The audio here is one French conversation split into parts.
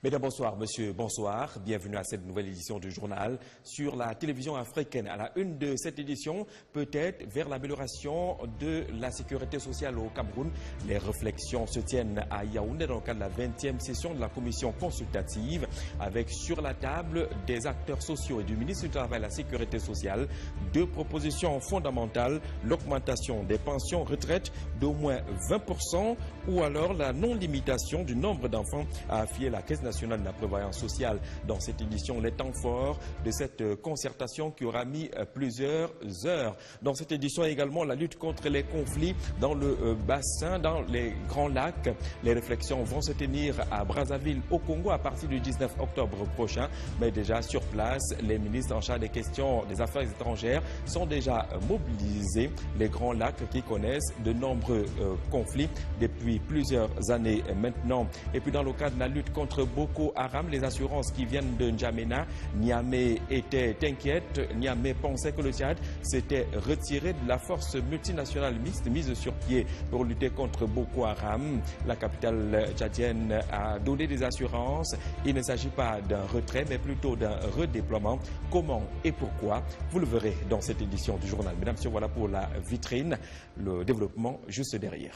Mesdames, bonsoir. Monsieur, bonsoir. Bienvenue à cette nouvelle édition du journal sur la télévision africaine. À la une de cette édition, peut-être vers l'amélioration de la sécurité sociale au Cameroun. Les réflexions se tiennent à Yaoundé dans le cadre de la 20e session de la commission consultative avec sur la table des acteurs sociaux et du ministre du Travail et de la Sécurité sociale deux propositions fondamentales, l'augmentation des pensions retraite d'au moins 20% ou alors la non-limitation du nombre d'enfants à affilier la Caisse nationale de la prévoyance sociale. Dans cette édition, les temps forts de cette concertation qui aura mis plusieurs heures. Dans cette édition également, la lutte contre les conflits dans le bassin, dans les grands lacs. Les réflexions vont se tenir à Brazzaville, au Congo, à partir du 19 octobre prochain. Mais déjà sur place, les ministres en charge des questions des affaires étrangères sont déjà mobilisés. Les grands lacs qui connaissent de nombreux conflits depuis plusieurs années maintenant. Et puis dans le cadre de la lutte contre Boko Haram, les assurances qui viennent de N'Djamena, Niamey était inquiète. Niamey pensait que le Tchad s'était retiré de la force multinationale mixte mise sur pied pour lutter contre Boko Haram. La capitale tchadienne a donné des assurances. Il ne s'agit pas d'un retrait, mais plutôt d'un redéploiement. Comment et pourquoi? Vous le verrez dans cette édition du journal. Mesdames et messieurs, voilà pour la vitrine. Le développement juste derrière.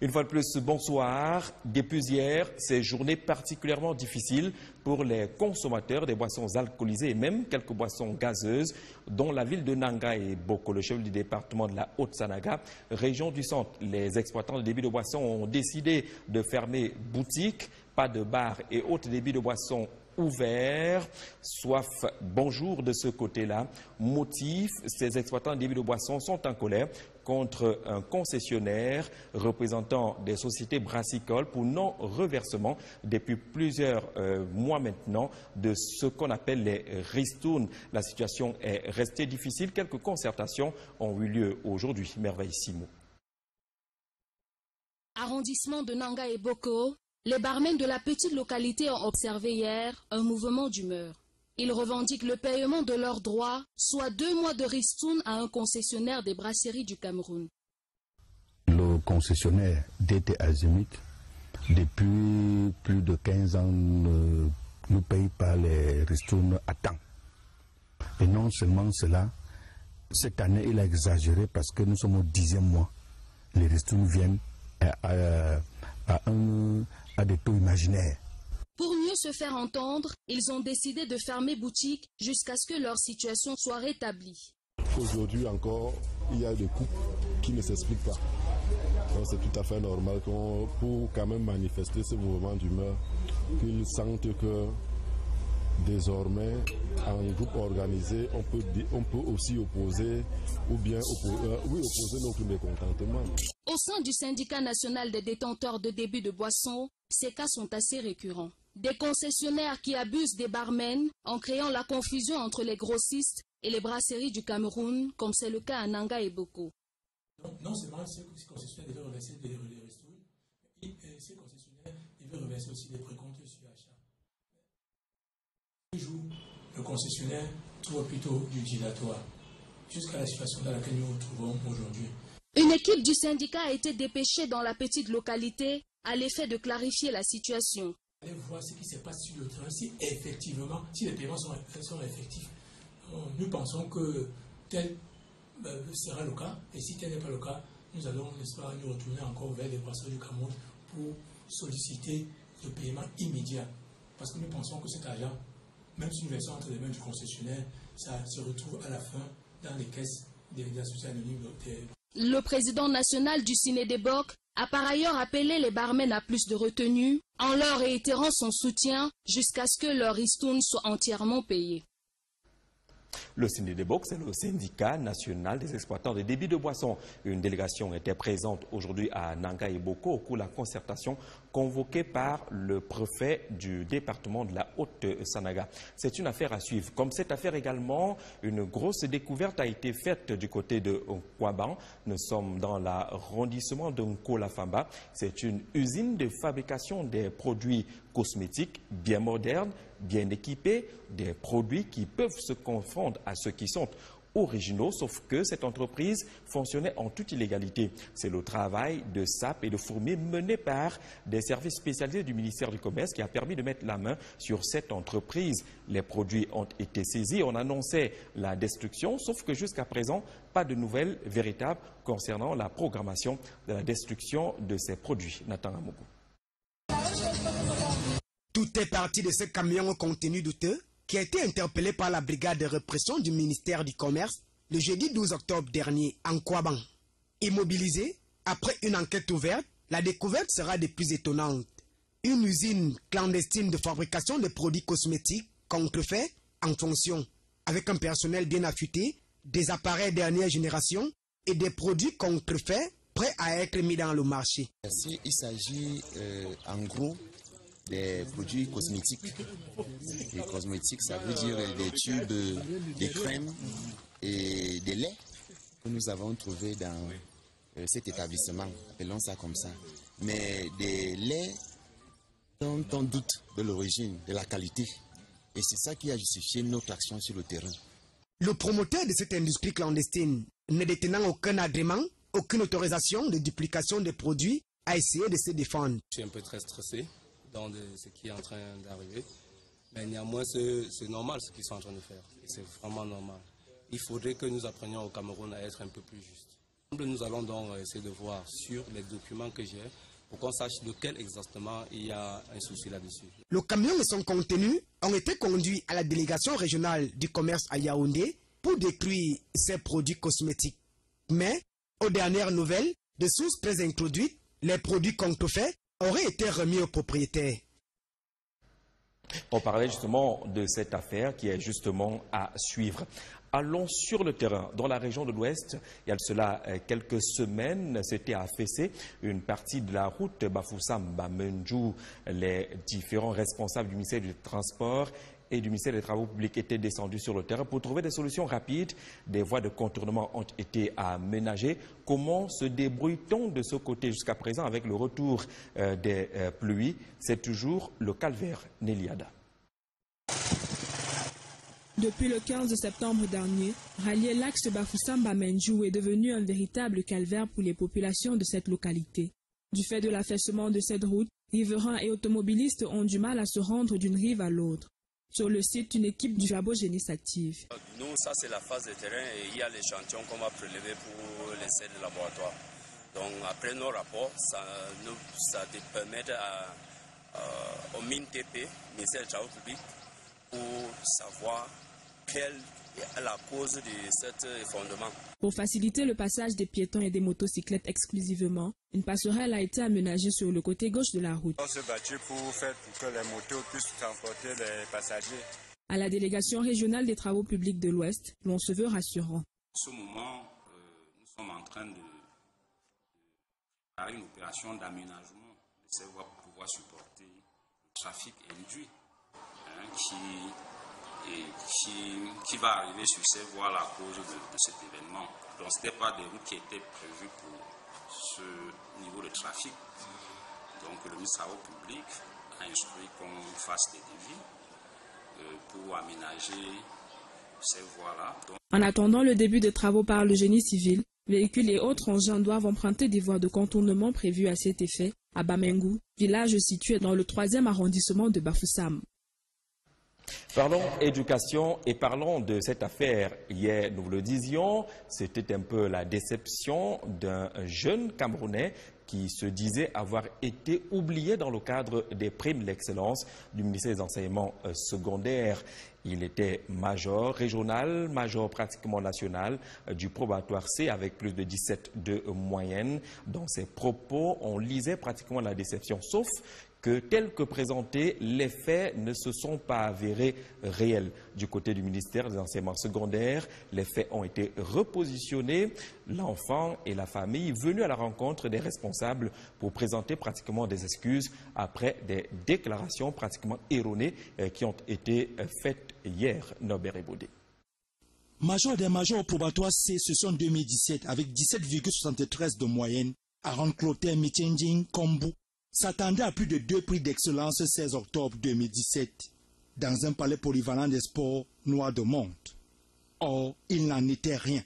Une fois de plus, bonsoir. Depuis hier, ces journées particulièrement difficiles pour les consommateurs des boissons alcoolisées et même quelques boissons gazeuses, dont la ville de Nanga et Boko, le chef du département de la Haute-Sanaga, région du centre. Les exploitants de débits de boissons ont décidé de fermer boutique, pas de bar et autres débits de boissons ouverts. Soif, bonjour de ce côté-là. Motif, ces exploitants de débits de boissons sont en colère contre un concessionnaire représentant des sociétés brassicoles pour non-reversement depuis plusieurs mois maintenant de ce qu'on appelle les ristournes. La situation est restée difficile. Quelques concertations ont eu lieu aujourd'hui. Merveille Simo. Arrondissement de Nanga et Boko, les barmen de la petite localité ont observé hier un mouvement d'humeur. Ils revendiquent le paiement de leurs droits, soit 2 mois de ristourne à un concessionnaire des brasseries du Cameroun. Le concessionnaire DT Azimut, depuis plus de 15 ans, ne nous paye pas les ristournes à temps. Et non seulement cela, cette année il a exagéré parce que nous sommes au 10e mois. Les ristournes viennent à des taux imaginaires. Pour mieux se faire entendre, ils ont décidé de fermer boutique jusqu'à ce que leur situation soit rétablie. Aujourd'hui encore, il y a des coupes qui ne s'expliquent pas. Donc c'est tout à fait normal pour quand même manifester ce mouvement d'humeur, qu'ils sentent que désormais, en groupe organisé, on peut aussi opposer ou bien opposer notre mécontentement. Au sein du syndicat national des détenteurs de débits de boissons, ces cas sont assez récurrents. Des concessionnaires qui abusent des barmen en créant la confusion entre les grossistes et les brasseries du Cameroun, comme c'est le cas à Nanga et Boko. Donc, non seulement ces concessionnaires devaient reverser des ristournes, mais ces concessionnaires devaient reverser aussi des précomptes sur achat. Toujours, le concessionnaire trouve plutôt du dilatoire, jusqu'à la situation dans laquelle nous nous trouvons aujourd'hui. Une équipe du syndicat a été dépêchée dans la petite localité à l'effet de clarifier la situation. Allez voir ce qui se passe sur le terrain, si effectivement, si les paiements sont effectifs. Nous pensons que tel sera le cas, et si tel n'est pas le cas, nous allons, n'est-ce pas, nous retourner encore vers les brasseries du Cameroun pour solliciter le paiement immédiat. Parce que nous pensons que cet argent, même si nous versons entre les mains du concessionnaire, ça se retrouve à la fin dans les caisses des associations anonymes. Le président national du Ciné-Déboc a par ailleurs appelé les barmen à plus de retenue en leur réitérant son soutien jusqu'à ce que leur ristourne soit entièrement payée. Le Ciné-Déboc, c'est le syndicat national des exploitants de débits de boissons. Une délégation était présente aujourd'hui à Nanga et Boko au cours de la concertation convoquée par le préfet du département de la Haute-Sanaga. C'est une affaire à suivre. Comme cette affaire également, une grosse découverte a été faite du côté de Kwaban. Nous sommes dans l'arrondissement de Nkolafamba. C'est une usine de fabrication des produits cosmétiques bien moderne bien équipés, des produits qui peuvent se confondre à ceux qui sont originaux, sauf que cette entreprise fonctionnait en toute illégalité. C'est le travail de sape et de fourmi mené par des services spécialisés du ministère du Commerce qui a permis de mettre la main sur cette entreprise. Les produits ont été saisis, on annonçait la destruction, sauf que jusqu'à présent, pas de nouvelles véritables concernant la programmation de la destruction de ces produits. Nathan Amougou. Tout est parti de ce camion au contenu douteux qui a été interpellé par la brigade de répression du ministère du Commerce le jeudi 12 octobre dernier en Kouaban. Immobilisé, après une enquête ouverte, la découverte sera des plus étonnantes. Une usine clandestine de fabrication de produits cosmétiques contrefaits en fonction, avec un personnel bien affûté, des appareils dernière génération et des produits contrefaits prêts à être mis dans le marché. Il s'agit en gros des produits cosmétiques. Les cosmétiques, ça veut dire des tubes, des crèmes et des laits que nous avons trouvés dans cet établissement, appelons ça comme ça. Mais des laits dont on doute de l'origine, de la qualité. Et c'est ça qui a justifié notre action sur le terrain. Le promoteur de cette industrie clandestine, ne détenant aucun agrément, aucune autorisation de duplication des produits, a essayé de se défendre. Je suis un peu très stressé dans ce qui est en train d'arriver. Mais néanmoins, c'est normal ce qu'ils sont en train de faire. C'est vraiment normal. Il faudrait que nous apprenions au Cameroun à être un peu plus justes. Nous allons donc essayer de voir sur les documents que j'ai pour qu'on sache lequel exactement il y a un souci là-dessus. Le camion et son contenu ont été conduits à la délégation régionale du commerce à Yaoundé pour détruire ces produits cosmétiques. Mais, aux dernières nouvelles, de sources très introduites, les produits contrefaits auraient été remis aux propriétaires. On parlait justement de cette affaire qui est justement à suivre. Allons sur le terrain. Dans la région de l'Ouest, il y a de cela quelques semaines, c'était à Fessé, une partie de la route Bafoussam-Bamenjou. Les différents responsables du ministère du Transport et du ministère des Travaux publics étaient descendus sur le terrain pour trouver des solutions rapides. Des voies de contournement ont été aménagées. Comment se débrouille-t-on de ce côté jusqu'à présent avec le retour des pluies? C'est toujours le calvaire. Néliada. Depuis le 15 septembre dernier, rallier l'axe Bafoussam-Bamenjou est devenu un véritable calvaire pour les populations de cette localité. Du fait de l'affaissement de cette route, riverains et automobilistes ont du mal à se rendre d'une rive à l'autre. Sur le site, une équipe du Jabo Génie s'active. Nous, ça c'est la phase de terrain et il y a l'échantillon qu'on va prélever pour l'essai de laboratoire. Donc après nos rapports, ça permet au MINTP, ministère des Travaux publics, pour savoir quelle est la cause de cet effondrement. Pour faciliter le passage des piétons et des motocyclettes exclusivement, une passerelle a été aménagée sur le côté gauche de la route. On s'est battu pour que les motos puissent transporter les passagers. À la délégation régionale des travaux publics de l'Ouest, l'on se veut rassurant. En ce moment, nous sommes en train de faire une opération d'aménagement de ces voies pour pouvoir supporter le trafic induit qui va arriver sur ces voies à cause de cet événement. Donc ce n'était pas des routes qui étaient prévues pour ce niveau de trafic. Donc le ministère des Travaux publics a instruit qu'on fasse des devis pour aménager ces voies-là. En attendant le début des travaux par le génie civil, véhicules et autres engins doivent emprunter des voies de contournement prévues à cet effet à Bamenjou, village situé dans le 3e arrondissement de Bafoussam. Parlons éducation et parlons de cette affaire. Hier, nous le disions, c'était un peu la déception d'un jeune Camerounais qui se disait avoir été oublié dans le cadre des primes d'excellence du ministère des Enseignements secondaires. Il était major régional, major pratiquement national du probatoire C avec plus de 17 de moyenne. Dans ses propos, on lisait pratiquement la déception, sauf que tels que présentés, les faits ne se sont pas avérés réels. Du côté du ministère des Enseignements secondaires, les faits ont été repositionnés. L'enfant et la famille venus à la rencontre des responsables pour présenter pratiquement des excuses après des déclarations pratiquement erronées qui ont été faites hier. Norbert Ebodé. Major des majors au probatoire C, session 2017 avec 17,73 de moyenne, Aaron Clotaire Michendjing Kombu s'attendait à plus de 2 prix d'excellence 16 octobre 2017. dans un palais polyvalent des sports noir de monde. Or, il n'en était rien.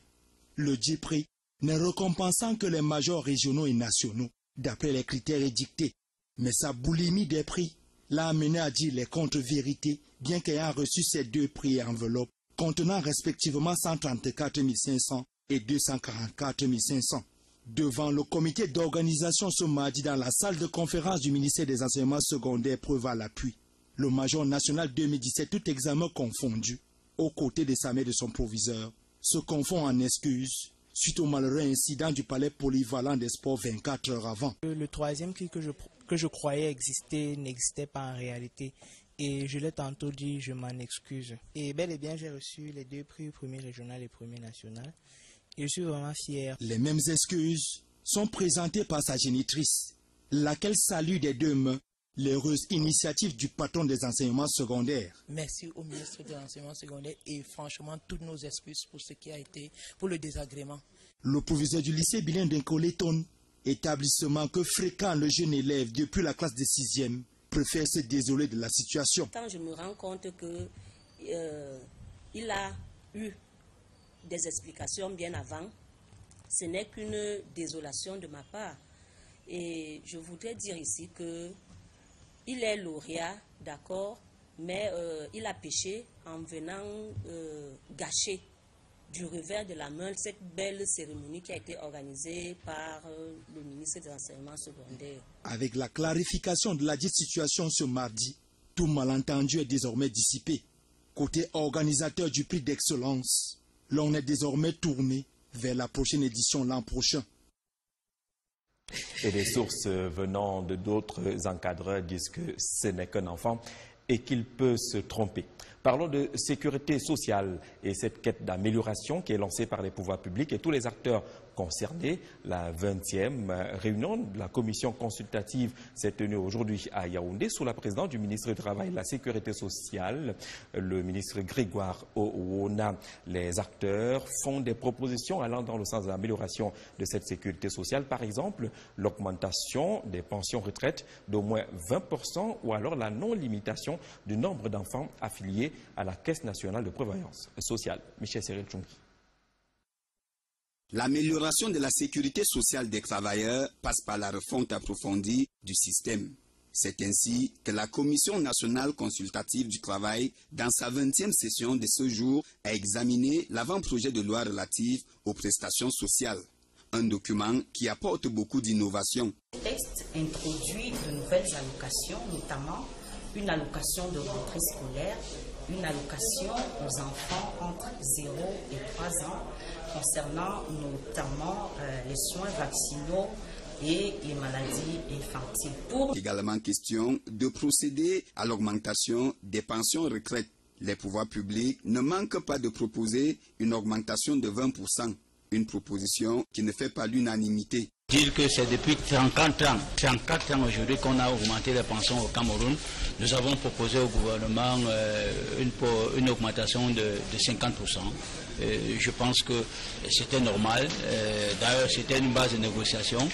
Le DIPRI ne récompensant que les majors régionaux et nationaux, d'après les critères édictés. Mais sa boulimie des prix l'a amené à dire les contre-vérités, bien qu'ayant reçu ces 2 prix et enveloppes, contenant respectivement 134 500 et 244 500. Devant le comité d'organisation ce mardi dans la salle de conférence du ministère des Enseignements secondaires, preuve à l'appui. Le major national 2017, tout examen confondu, aux côtés de sa mère et de son proviseur, se confond en excuses suite au malheureux incident du palais polyvalent des sports 24 heures avant. Le 3e prix que je croyais exister n'existait pas en réalité. Et je l'ai tantôt dit, je m'en excuse. Et bel et bien, j'ai reçu les 2 prix, premier régional et premier national. Et je suis vraiment fier. Les mêmes excuses sont présentées par sa génitrice, laquelle salue des 2 mains l'heureuse initiative du patron des enseignements secondaires. Merci au ministre de l'enseignement secondaire et franchement, toutes nos excuses pour ce qui a été, pour le désagrément. Le proviseur du lycée bilingue d'Incoléton, établissement que fréquente le jeune élève depuis la classe de 6e, préfère se désoler de la situation. Quand je me rends compte que il a eu des explications bien avant, ce n'est qu'une désolation de ma part. Et je voudrais dire ici que il est lauréat, d'accord, mais il a péché en venant gâcher du revers de la main cette belle cérémonie qui a été organisée par le ministre de l'Enseignement secondaire. Avec la clarification de la dite situation ce mardi, tout malentendu est désormais dissipé. Côté organisateur du prix d'excellence, l'on est désormais tourné vers la prochaine édition l'an prochain. Et des sources venant de d'autres encadreurs disent que ce n'est qu'un enfant et qu'il peut se tromper. Parlons de sécurité sociale et cette quête d'amélioration qui est lancée par les pouvoirs publics et tous les acteurs concernés. La 20e réunion de la commission consultative s'est tenue aujourd'hui à Yaoundé sous la présidence du ministre du Travail et de la Sécurité sociale, le ministre Grégoire Owona. Les acteurs font des propositions allant dans le sens de l'amélioration de cette sécurité sociale. Par exemple, l'augmentation des pensions retraite d'au moins 20% ou alors la non-limitation du nombre d'enfants affiliés à la Caisse nationale de prévoyance sociale. Michel Cyril Chungi. L'amélioration de la sécurité sociale des travailleurs passe par la refonte approfondie du système. C'est ainsi que la Commission nationale consultative du travail, dans sa 20e session de ce jour, a examiné l'avant-projet de loi relatif aux prestations sociales. Un document qui apporte beaucoup d'innovations. Le texte introduit de nouvelles allocations, notamment une allocation de rentrée scolaire, une allocation aux enfants entre 0 et 3 ans, concernant notamment les soins vaccinaux et les maladies infantiles. Également question de procéder à l'augmentation des pensions retraite. Les pouvoirs publics ne manquent pas de proposer une augmentation de 20%, une proposition qui ne fait pas l'unanimité. Dire que c'est depuis 34 ans aujourd'hui qu'on a augmenté les pensions au Cameroun. Nous avons proposé au gouvernement une augmentation de 50%. Je pense que c'était normal. D'ailleurs, c'était une base de négociation.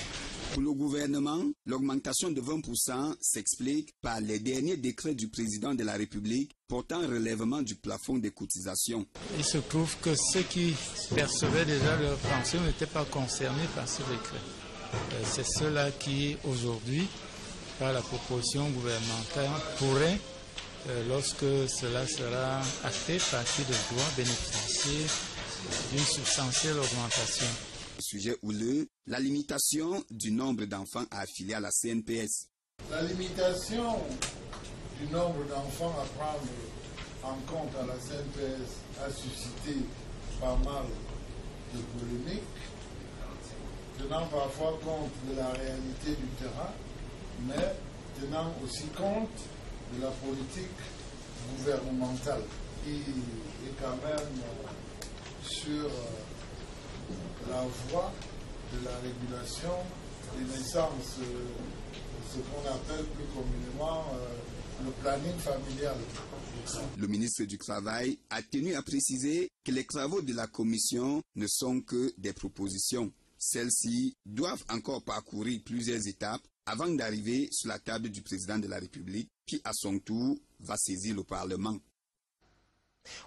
Pour le gouvernement, l'augmentation de 20% s'explique par les derniers décrets du président de la République portant relèvement du plafond des cotisations. Il se trouve que ceux qui percevaient déjà leur pension n'étaient pas concernés par ce décret. C'est ceux-là qui, aujourd'hui, par la proposition gouvernementale, pourraient, lorsque cela sera acté, partir de droit, bénéficier d'une substantielle augmentation. Sujet houleux, la limitation du nombre d'enfants affiliés à la CNPS. La limitation du nombre d'enfants à prendre en compte à la CNPS a suscité pas mal de polémiques, tenant parfois compte de la réalité du terrain, mais tenant aussi compte de la politique gouvernementale qui est quand même sur la voie de la régulation des naissances, ce qu'on appelle plus communément le planning familial. Le ministre du Travail a tenu à préciser que les travaux de la commission ne sont que des propositions. Celles-ci doivent encore parcourir plusieurs étapes avant d'arriver sur la table du président de la République qui, à son tour, va saisir le Parlement.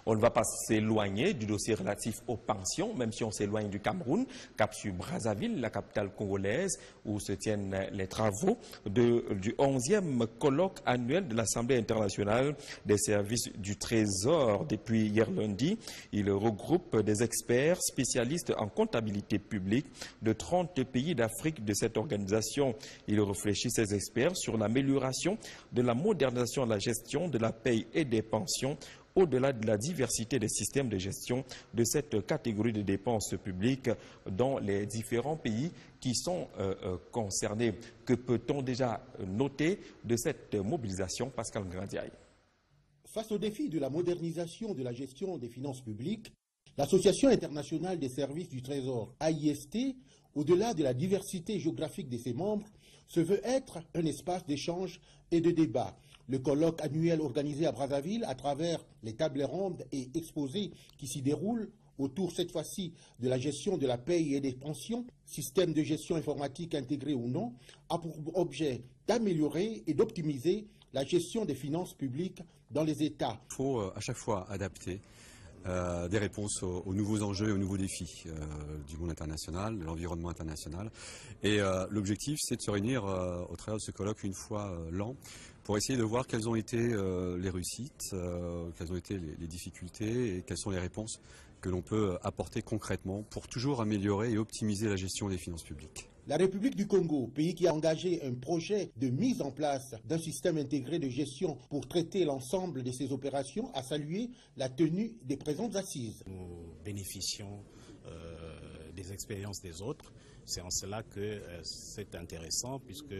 On ne va pas s'éloigner du dossier relatif aux pensions, même si on s'éloigne du Cameroun. Cap sur Brazzaville, la capitale congolaise, où se tiennent les travaux du 11e colloque annuel de l'Assemblée internationale des services du Trésor. Depuis hier lundi, il regroupe des experts spécialistes en comptabilité publique de 30 pays d'Afrique de cette organisation. Il réfléchit, ces experts, sur l'amélioration de la modernisation de la gestion de la paye et des pensions au-delà de la diversité des systèmes de gestion de cette catégorie de dépenses publiques dans les différents pays qui sont concernés. Que peut-on déjà noter de cette mobilisation, Pascal Ngrandiaï? Face au défi de la modernisation de la gestion des finances publiques, l'Association internationale des services du Trésor, AIST, au-delà de la diversité géographique de ses membres, se veut être un espace d'échange et de débat. Le colloque annuel organisé à Brazzaville à travers les tables rondes et exposés qui s'y déroulent autour cette fois-ci de la gestion de la paye et des pensions, système de gestion informatique intégré ou non, a pour objet d'améliorer et d'optimiser la gestion des finances publiques dans les États. Il faut à chaque fois adapter des réponses aux nouveaux enjeux et aux nouveaux défis du monde international, de l'environnement international. Et l'objectif, c'est de se réunir au travers de ce colloque une fois l'an pour essayer de voir quelles ont été les réussites, quelles ont été les difficultés et quelles sont les réponses que l'on peut apporter concrètement pour toujours améliorer et optimiser la gestion des finances publiques. La République du Congo, pays qui a engagé un projet de mise en place d'un système intégré de gestion pour traiter l'ensemble de ses opérations, a salué la tenue des présentes assises. Nous bénéficions des expériences des autres. C'est en cela que c'est intéressant puisque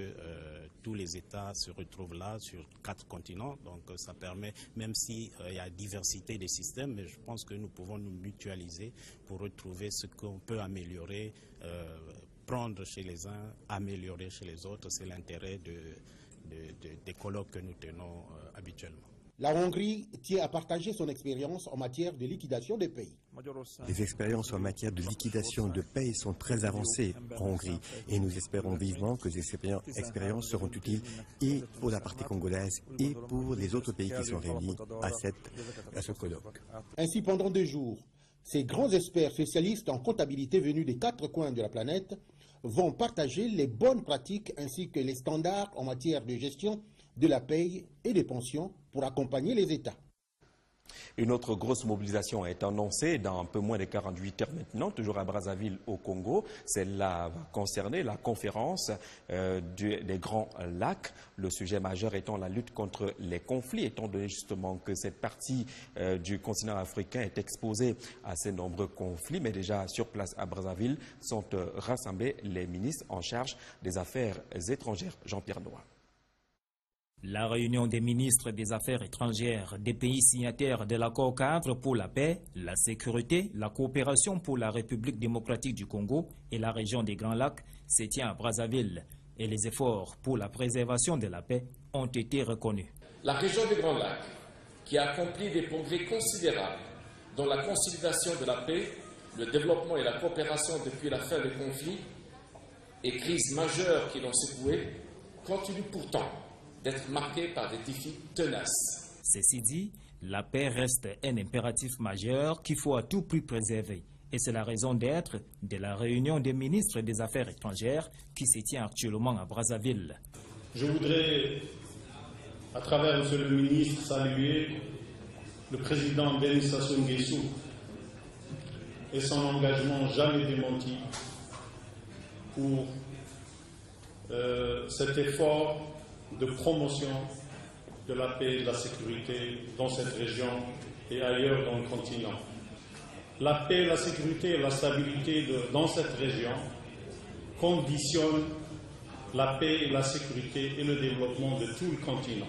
tous les États se retrouvent là sur 4 continents. Donc ça permet, même s'il y a diversité des systèmes, mais je pense que nous pouvons nous mutualiser pour retrouver ce qu'on peut améliorer, prendre chez les uns, améliorer chez les autres. C'est l'intérêt des colloques que nous tenons habituellement. La Hongrie tient à partager son expérience en matière de liquidation des pays. Les expériences en matière de liquidation de pays sont très avancées en Hongrie et nous espérons vivement que ces expériences seront utiles et pour la partie congolaise et pour les autres pays qui sont réunis à ce colloque. Ainsi, pendant 2 jours, ces grands experts spécialistes en comptabilité venus des 4 coins de la planète vont partager les bonnes pratiques ainsi que les standards en matière de gestion de la paye et des pensions pour accompagner les États. Une autre grosse mobilisation est annoncée dans un peu moins de 48 heures maintenant, toujours à Brazzaville au Congo. Celle-là va concerner la conférence des Grands Lacs. Le sujet majeur étant la lutte contre les conflits, étant donné justement que cette partie du continent africain est exposée à ces nombreux conflits. Mais déjà sur place à Brazzaville sont rassemblés les ministres en charge des Affaires étrangères. Jean-Pierre Noir. La réunion des ministres des Affaires étrangères des pays signataires de l'accord cadre pour la paix, la sécurité, la coopération pour la République démocratique du Congo et la région des Grands Lacs se tient à Brazzaville et les efforts pour la préservation de la paix ont été reconnus. La région des Grands Lacs, qui a accompli des progrès considérables dans la consolidation de la paix, le développement et la coopération depuis la fin des conflits et crises majeures qui l'ont secoué, continue pourtant d'être marqué par des défis tenaces. Ceci dit, la paix reste un impératif majeur qu'il faut à tout prix préserver. Et c'est la raison d'être de la réunion des ministres des Affaires étrangères qui se tient actuellement à Brazzaville. Je voudrais, à travers M. le ministre, saluer le président Denis Sassou Nguesso et son engagement jamais démenti pour cet effort de promotion de la paix et de la sécurité dans cette région et ailleurs dans le continent. La paix, la sécurité et la stabilité dans cette région conditionnent la paix et la sécurité et le développement de tout le continent.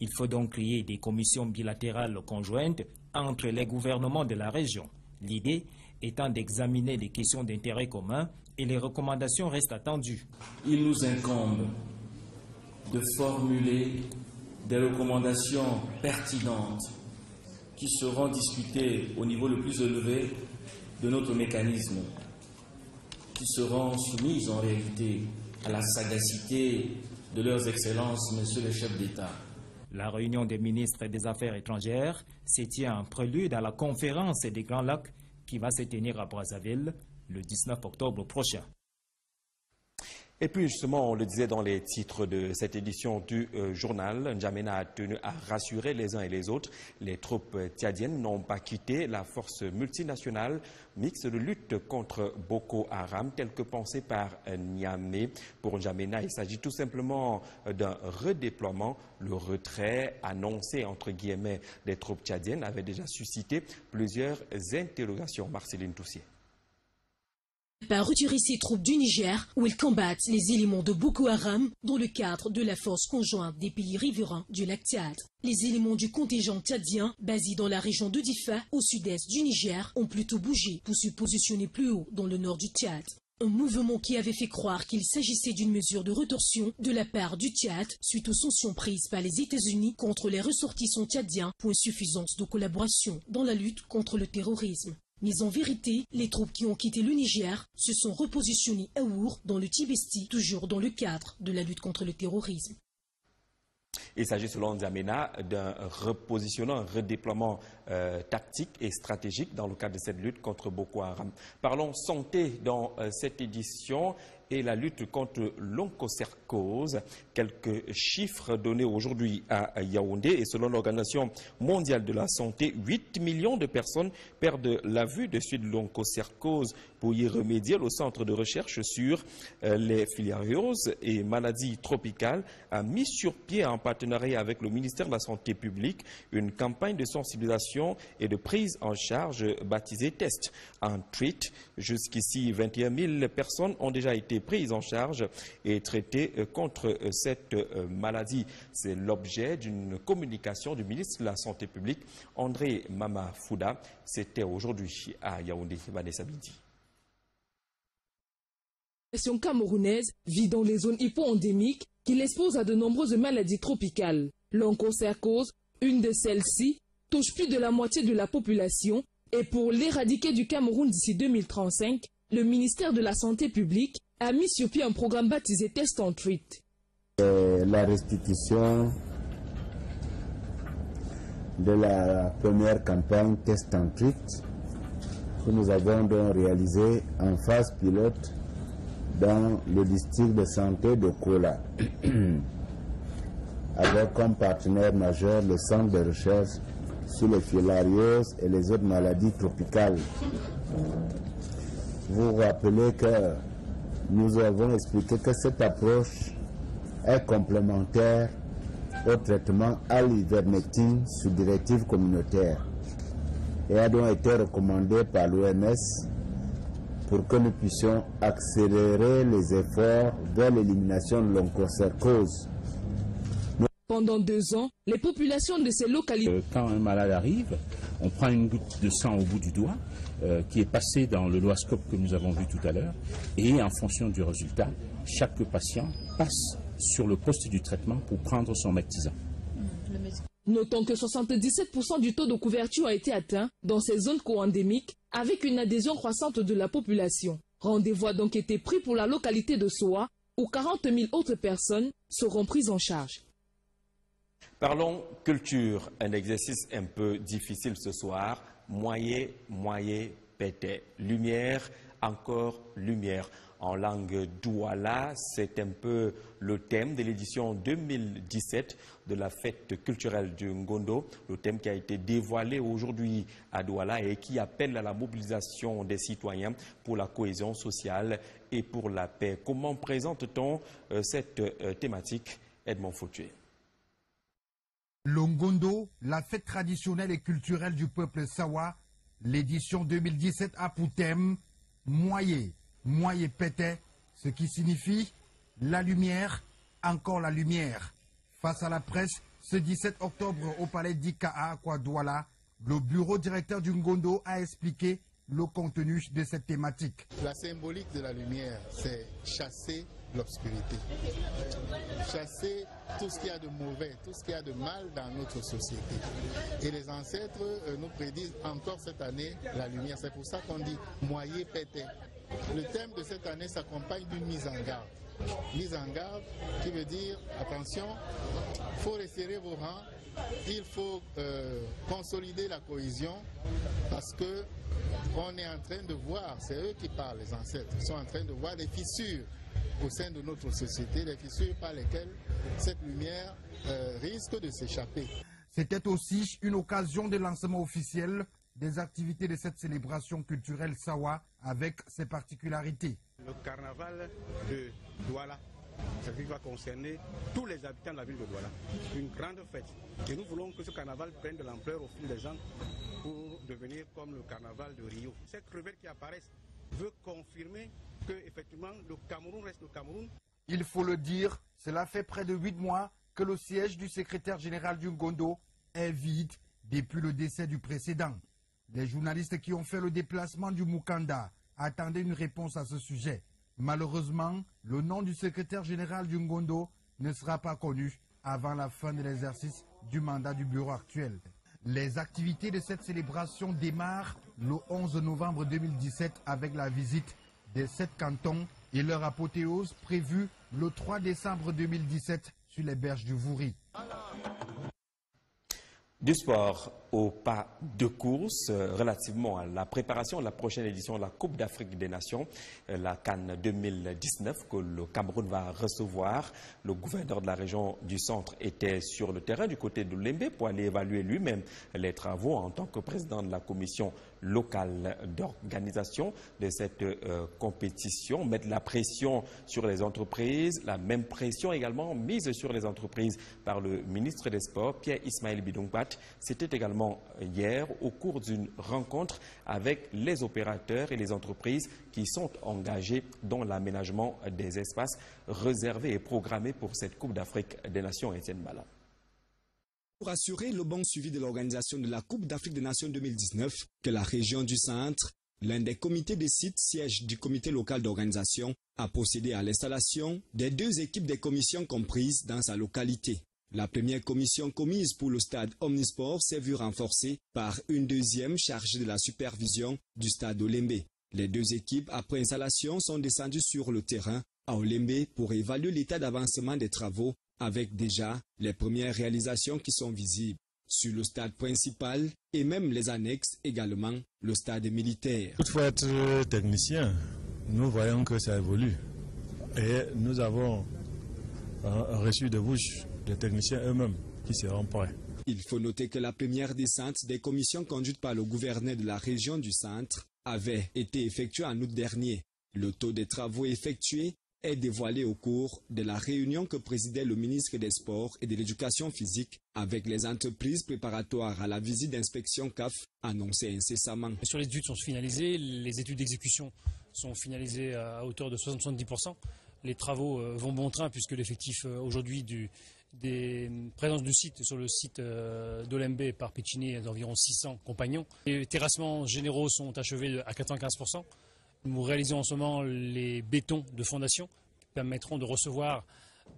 Il faut donc créer des commissions bilatérales conjointes entre les gouvernements de la région. L'idée étant d'examiner les questions d'intérêt commun et les recommandations restent attendues. Il nous incombe de formuler des recommandations pertinentes qui seront discutées au niveau le plus élevé de notre mécanisme, qui seront soumises en réalité à la sagacité de leurs excellences, messieurs les chefs d'État. La réunion des ministres des Affaires étrangères se tient en prélude à la conférence des Grands Lacs qui va se tenir à Brazzaville le 19 octobre prochain. Et puis justement, on le disait dans les titres de cette édition du journal, N'Djamena a tenu à rassurer les uns et les autres. Les troupes tchadiennes n'ont pas quitté la force multinationale mixte de lutte contre Boko Haram, telle que pensée par Niamey. Pour N'Djamena, il s'agit tout simplement d'un redéploiement. Le retrait annoncé, entre guillemets, des troupes tchadiennes avait déjà suscité plusieurs interrogations. Marceline Toussier. Par retirer ses troupes du Niger, où ils combattent les éléments de Boko Haram dans le cadre de la force conjointe des pays riverains du lac Tchad. Les éléments du contingent tchadien, basés dans la région de Difa, au sud-est du Niger, ont plutôt bougé pour se positionner plus haut dans le nord du Tchad. Un mouvement qui avait fait croire qu'il s'agissait d'une mesure de rétorsion de la part du Tchad suite aux sanctions prises par les États-Unis contre les ressortissants tchadiens pour insuffisance de collaboration dans la lutte contre le terrorisme. Mais en vérité, les troupes qui ont quitté le Niger se sont repositionnées à Our, dans le Tibesti, toujours dans le cadre de la lutte contre le terrorisme. Il s'agit selon N'Djamena d'un repositionnement, un redéploiement tactique et stratégique dans le cadre de cette lutte contre Boko Haram. Parlons santé dans cette édition et la lutte contre l'onchocercose. Quelques chiffres donnés aujourd'hui à Yaoundé et selon l'Organisation mondiale de la santé, 8 millions de personnes perdent la vue de suite de l'onchocercose. Pour y remédier, le Centre de recherche sur les filarioses et maladies tropicales a mis sur pied en partenariat avec le ministère de la Santé publique une campagne de sensibilisation et de prise en charge baptisée Test and Treat. Jusqu'ici, 21 000 personnes ont déjà été prises en charge et traitées contre cette maladie. C'est l'objet d'une communication du ministre de la Santé publique, André Mama Fouda. C'était aujourd'hui à Yaoundé, Vanessa Bidi. La population camerounaise vit dans les zones hypo-endémiques qui l'exposent à de nombreuses maladies tropicales. L'onchocercose, une de celles-ci, touche plus de la moitié de la population et pour l'éradiquer du Cameroun d'ici 2035, le ministère de la Santé publique a mis sur pied un programme baptisé Test and Treat. La restitution de la première campagne Test and Treat que nous avons donc réalisée en phase pilote dans le district de santé de Kola, avec comme partenaire majeur le centre de recherche sur les filarioses et les autres maladies tropicales. Vous vous rappelez que nous avons expliqué que cette approche est complémentaire au traitement à l'ivermectine sous directive communautaire et a donc été recommandée par l'OMS pour que nous puissions accélérer les efforts vers l'élimination de l'onchocercose. Pendant 2 ans, les populations de ces localités... Quand un malade arrive, on prend une goutte de sang au bout du doigt qui est passée dans le loascope que nous avons vu tout à l'heure et en fonction du résultat, chaque patient passe sur le poste du traitement pour prendre son Mectizan. Notons que 77% du taux de couverture a été atteint dans ces zones co-endémiques avec une adhésion croissante de la population. Rendez-vous a donc été pris pour la localité de Soa où 40 000 autres personnes seront prises en charge. Parlons culture, un exercice un peu difficile ce soir. Moyen, pété. Lumière, encore lumière. En langue douala, c'est un peu le thème de l'édition 2017 de la fête culturelle du Ngondo, le thème qui a été dévoilé aujourd'hui à Douala et qui appelle à la mobilisation des citoyens pour la cohésion sociale et pour la paix. Comment présente-t-on cette thématique, Edmond Fautué? Le Ngondo, la fête traditionnelle et culturelle du peuple Sawa, l'édition 2017 a pour thème Moye pété, ce qui signifie la lumière, encore la lumière. Face à la presse, ce 17 octobre au palais d'Ikaa à Douala, le bureau directeur du Ngondo a expliqué le contenu de cette thématique. La symbolique de la lumière, c'est chasser l'obscurité. Chasser tout ce qu'il y a de mauvais, tout ce qu'il y a de mal dans notre société. Et les ancêtres nous prédisent encore cette année la lumière. C'est pour ça qu'on dit moyer pété. Le thème de cette année s'accompagne d'une mise en garde. mise en garde qui veut dire, attention, il faut resserrer vos rangs, il faut consolider la cohésion parce que on est en train de voir, c'est eux qui parlent, les ancêtres, ils sont en train de voir des fissures au sein de notre société, des fissures par lesquelles cette lumière risque de s'échapper. C'était aussi une occasion de lancement officiel des activités de cette célébration culturelle Sawa avec ses particularités. Le carnaval de Douala, ça va concerner tous les habitants de la ville de Douala. Une grande fête. Et nous voulons que ce carnaval prenne de l'ampleur au fil des ans pour devenir comme le carnaval de Rio. Cette crevette qui apparaît veut confirmer que effectivement le Cameroun reste le Cameroun. Il faut le dire, cela fait près de 8 mois que le siège du secrétaire général du Ngondo est vide depuis le décès du précédent. Les journalistes qui ont fait le déplacement du Mukanda attendaient une réponse à ce sujet. Malheureusement, le nom du secrétaire général du Ngondo ne sera pas connu avant la fin de l'exercice du mandat du bureau actuel. Les activités de cette célébration démarrent le 11 novembre 2017 avec la visite des 7 cantons et leur apothéose prévue le 3 décembre 2017 sur les berges du Vouri. Du sport au pas de course relativement à la préparation de la prochaine édition de la Coupe d'Afrique des Nations, la CAN 2019 que le Cameroun va recevoir. Le gouverneur de la région du centre était sur le terrain du côté de Lembe pour aller évaluer lui-même les travaux en tant que président de la commission locale d'organisation de cette compétition, mettre la pression sur les entreprises, la même pression également mise sur les entreprises par le ministre des Sports, Pierre Ismaël Bidongpat. C'était également hier au cours d'une rencontre avec les opérateurs et les entreprises qui sont engagés dans l'aménagement des espaces réservés et programmés pour cette Coupe d'Afrique des Nations. Étienne Bala. Pour assurer le bon suivi de l'organisation de la Coupe d'Afrique des Nations 2019, que la région du Centre, l'un des comités des sites siège du comité local d'organisation, a procédé à l'installation des 2 équipes des commissions comprises dans sa localité. La première commission commise pour le stade Omnisport s'est vue renforcée par une deuxième chargée de la supervision du stade Olembe. Les 2 équipes, après installation, sont descendues sur le terrain à Olembe pour évaluer l'état d'avancement des travaux avec déjà les premières réalisations qui sont visibles sur le stade principal et même les annexes, également le stade militaire. Il faut être technicien. Nous voyons que ça évolue et nous avons reçu de bouche des techniciens eux-mêmes qui seront prêts. Il faut noter que la première descente des commissions conduites par le gouverneur de la région du Centre avait été effectuée en août dernier. Le taux des travaux effectués est dévoilé au cours de la réunion que présidait le ministre des Sports et de l'Éducation physique avec les entreprises préparatoires à la visite d'inspection CAF annoncée incessamment. Sur les études sont finalisées, les études d'exécution sont finalisées à hauteur de 60-70%. Les travaux vont bon train puisque l'effectif aujourd'hui des présences du site sur le site d'Olembe par Pecini est d'environ 600 compagnons. Les terrassements généraux sont achevés à 95%. Nous réalisons en ce moment les bétons de fondation qui permettront de recevoir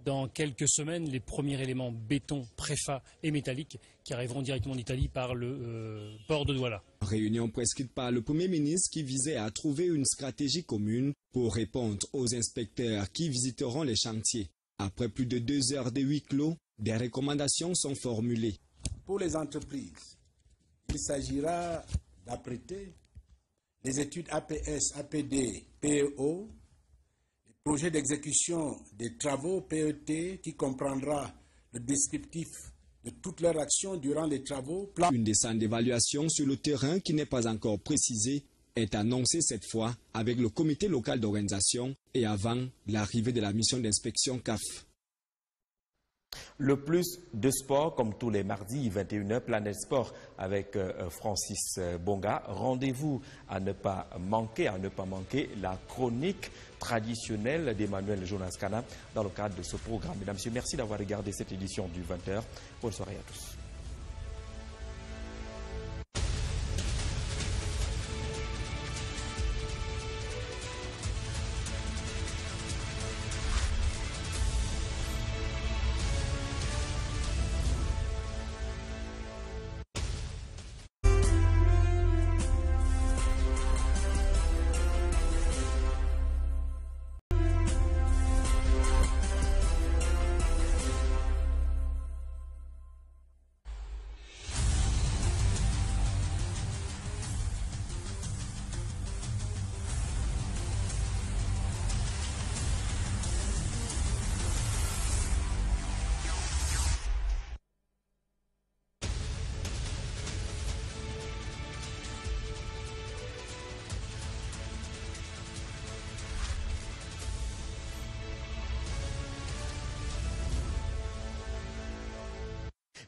dans quelques semaines les premiers éléments béton, préfa et métalliques qui arriveront directement d'Italie par le port de Douala. Réunion prescrite par le Premier ministre qui visait à trouver une stratégie commune pour répondre aux inspecteurs qui visiteront les chantiers. Après plus de 2 heures de huis clos, des recommandations sont formulées. Pour les entreprises, il s'agira d'apprêter les études APS, APD, PEO, les projets d'exécution des travaux PET qui comprendra le descriptif de toute leur action durant les travaux. Une descente d'évaluation sur le terrain qui n'est pas encore précisée est annoncée cette fois avec le comité local d'organisation et avant l'arrivée de la mission d'inspection CAF. Le plus de sport, comme tous les mardis, 21h, Planète Sport avec Francis Bonga. Rendez-vous à ne pas manquer la chronique traditionnelle d'Emmanuel Jonas Kana dans le cadre de ce programme. Mesdames et messieurs, merci d'avoir regardé cette édition du 20h. Bonne soirée à tous.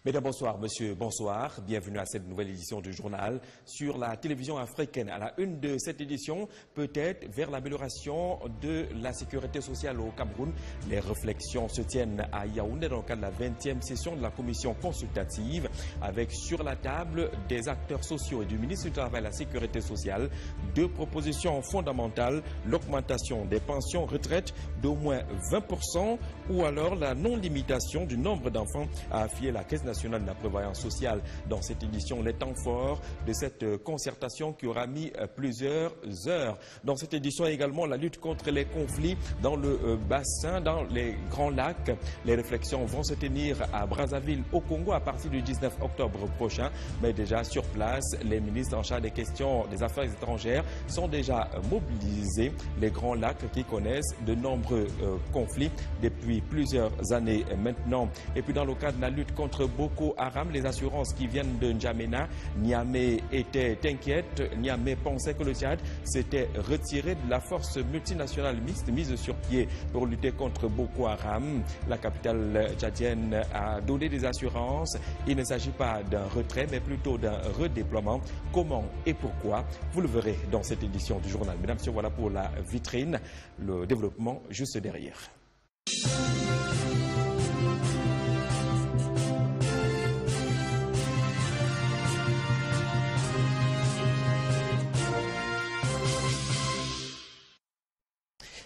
Mesdames, bonsoir. Monsieur, bonsoir. Bienvenue à cette nouvelle édition du journal sur la télévision africaine. À la une de cette édition, peut-être vers l'amélioration de la sécurité sociale au Cameroun. Les réflexions se tiennent à Yaoundé dans le cadre de la 20e session de la commission consultative avec sur la table des acteurs sociaux et du ministre du Travail et de la Sécurité sociale deux propositions fondamentales, l'augmentation des pensions retraites d'au moins 20% ou alors la non-limitation du nombre d'enfants à affilier la Caisse nationale de la prévoyance sociale. Dans cette édition, les temps forts de cette concertation qui aura mis plusieurs heures. Dans cette édition également, la lutte contre les conflits dans le bassin, dans les grands lacs. Les réflexions vont se tenir à Brazzaville, au Congo, à partir du 19 octobre prochain. Mais déjà sur place, les ministres en charge des questions des affaires étrangères sont déjà mobilisés. Les grands lacs qui connaissent de nombreux conflits depuis plusieurs années maintenant. Et puis dans le cadre de la lutte contre Boko Haram, les assurances qui viennent de N'Djamena, Niamey était inquiète. Niamey pensait que le Tchad s'était retiré de la force multinationale mixte mise sur pied pour lutter contre Boko Haram. La capitale tchadienne a donné des assurances. Il ne s'agit pas d'un retrait, mais plutôt d'un redéploiement. Comment et pourquoi? Vous le verrez dans cette édition du journal. Mesdames et messieurs, voilà pour la vitrine. Le développement juste derrière.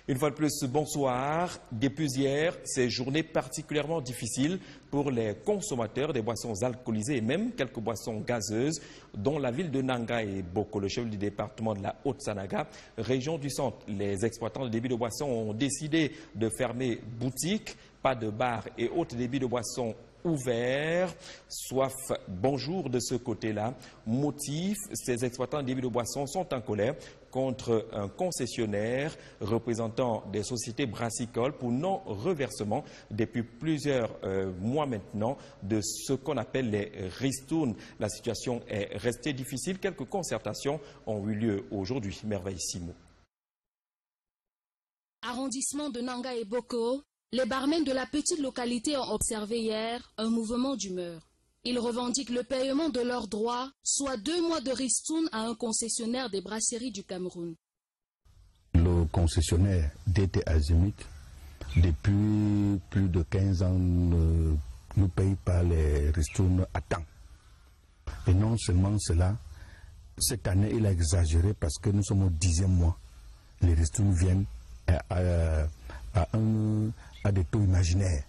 Une fois de plus, bonsoir. Depuis hier, ces journées particulièrement difficiles pour les consommateurs des boissons alcoolisées et même quelques boissons gazeuses, dont la ville de Nanga et Boko, le chef du département de la Haute-Sanaga, région du centre. Les exploitants de débits de boissons ont décidé de fermer boutique, pas de bar et autres débits de boissons ouverts. Soif, bonjour de ce côté-là. Motif, ces exploitants de débits de boissons sont en colère contre un concessionnaire représentant des sociétés brassicoles pour non-reversement depuis plusieurs mois maintenant de ce qu'on appelle les ristournes. La situation est restée difficile. Quelques concertations ont eu lieu aujourd'hui. Merveille Simo. Arrondissement de Nanga et Boko, les barmen de la petite localité ont observé hier un mouvement d'humeur. Ils revendiquent le paiement de leurs droits, soit 2 mois de ristourne à un concessionnaire des brasseries du Cameroun. Le concessionnaire DT Azimut, depuis plus de 15 ans, ne nous paye pas les ristournes à temps. Et non seulement cela, cette année, il a exagéré parce que nous sommes au 10e mois. Les ristournes viennent à des taux imaginaires.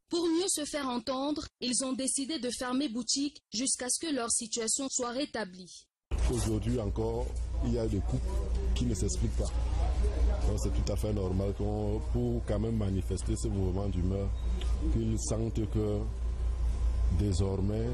Pour mieux se faire entendre, ils ont décidé de fermer boutique jusqu'à ce que leur situation soit rétablie. Aujourd'hui encore, il y a des coupes qui ne s'expliquent pas. Donc c'est tout à fait normal pour quand même manifester ce mouvement d'humeur, qu'ils sentent que désormais,